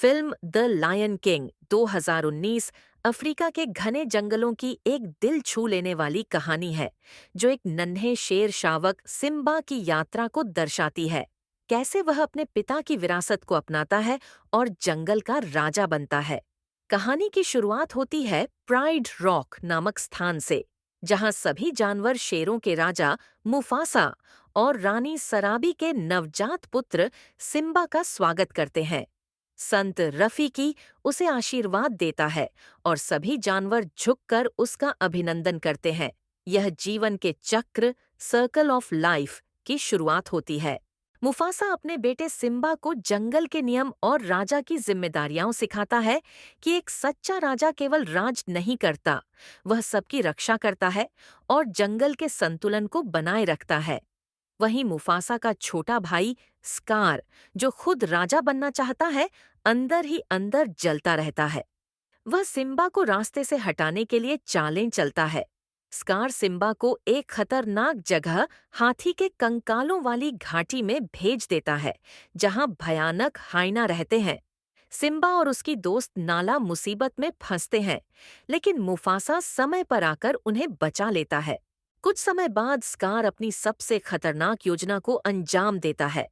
Film The Lion King 2019 Africa के घने जंगलों की एक दिल छू लेने वाली कहानी है, जो एक नन्हे शेर शावक सिम्बा की यात्रा को दर्शाती है। कैसे वह अपने पिता की विरासत को अपनाता है और जंगल का राजा बनता है। कहानी की शुरुआत होती है प्राइड रॉक नामक स्थान से, जहां सभी जानवर शेरों के राजा मुफासा और रानी सराबी के नवजात पुत्र सिम्बा का स्वागत करते हैं। संत रफीकी उसे आशीर्वाद देता है और सभी जानवर झुककर उसका अभिनंदन करते हैं। यह जीवन के चक्र सर्कल ऑफ लाइफ की शुरुआत होती है। मुफासा अपने बेटे सिम्बा को जंगल के नियम और राजा की जिम्मेदारियां सिखाता है कि एक सच्चा राजा केवल राज नहीं करता, वह सबकी रक्षा करता है और जंगल के संतुलन को बनाए रखता है। वहीं मुफासा का छोटा भाई स्कार, जो खुद राजा बनना चाहता है, अंदर ही अंदर जलता रहता है। वह सिम्बा को रास्ते से हटाने के लिए चालें चलता है। स्कार सिम्बा को एक खतरनाक जगह हाथी के कंकालों वाली घाटी में भेज देता है, जहां भयानक हाइना रहते हैं। सिम्बा और उसकी दोस्त नाला मुसीबत में फंसते हैं, लेकिन मुफासा समय पर आकर उन्हें बचा लेता है। कुछ समय बाद स्कार अपनी सबसे खतरनाक योजना को अंजाम देता है।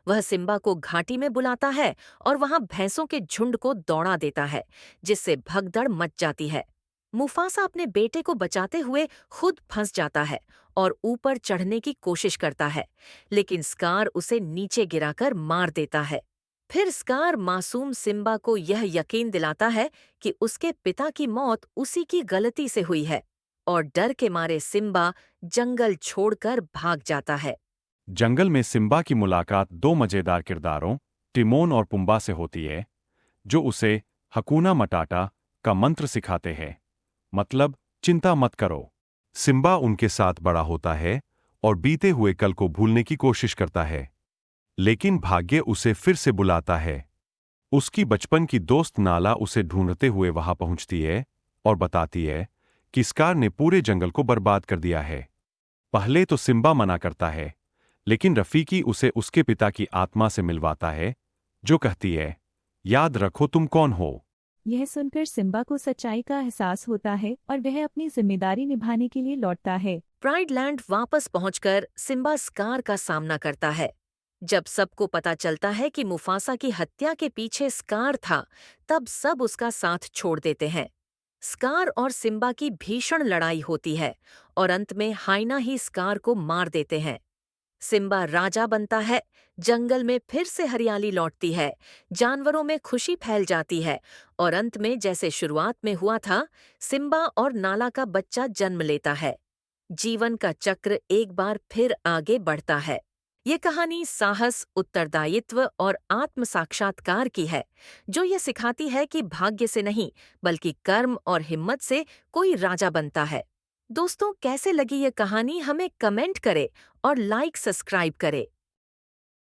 वह सिम्बा को घाटी में बुलाता है और वहां भैंसों के झुंड को दौड़ा देता है, जिससे भगदड़ मच जाती है। मुफासा अपने बेटे को बचाते हुए खुद फंस जाता है और ऊपर चढ़ने की कोशिश करता है, लेकिन स्कार उसे नीचे गिराकर मार देता है। फिर स्कार मासूम सिम्बा को यह यकीन दिलाता है कि उसके पिता की मौत उसी की गलती से हुई है, और डर के मारे सिम्बा जंगल छोड़कर भाग जाता है। जंगल में सिम्बा की मुलाकात दो मजेदार किरदारों टिमोन और पुम्बा से होती है, जो उसे हकूना मटाटा का मंत्र सिखाते हैं। मतलब, चिंता मत करो। सिम्बा उनके साथ बड़ा होता है और बीते हुए कल को भूलने की कोशिश करता है, लेकिन भाग्य उसे फिर से बुलाता है। उसकी बचपन की दोस्त नाला उसे ढूंढते हुए वहां पहुंचती है और बताती है कि स्कार ने पूरे जंगल को बर्बाद कर दिया है। पहले तो सिम्बा मना करता है, लेकिन रफीकी उसे उसके पिता की आत्मा से मिलवाता है, जो कहती है, याद रखो तुम कौन हो। यह सुनकर सिम्बा को सच्चाई का एहसास होता है और वह अपनी जिम्मेदारी निभाने के लिए लौटता है। प्राइड लैंड वापस पहुंचकर सिम्बा स्कार का सामना करता है। जब सबको पता चलता है कि मुफासा की हत्या के पीछे स्कार था, तब सब उसका साथ छोड़ देते हैं। स्कार और सिम्बा की भीषण लड़ाई होती है और अंत में हाइना ही स्कार को मार देते हैं। सिम्बा राजा बनता है, जंगल में फिर से हरियाली लौटती है, जानवरों में खुशी फैल जाती है और अंत में जैसे शुरुआत में हुआ था, सिम्बा और नाला का बच्चा जन्म लेता है। जीवन का चक्र एक बार फिर आगे बढ़ता है। ये कहानी साहस, उत्तरदायित्व और आत्म साक्षात्कार की है, जो ये सिखाती है कि भाग्य से नहीं, बल्कि कर्म और हिम्मत से कोई राजा बनता है। दोस्तों, कैसे लगी ये कहानी हमें कमेंट करें और लाइक सब्सक्राइब करें।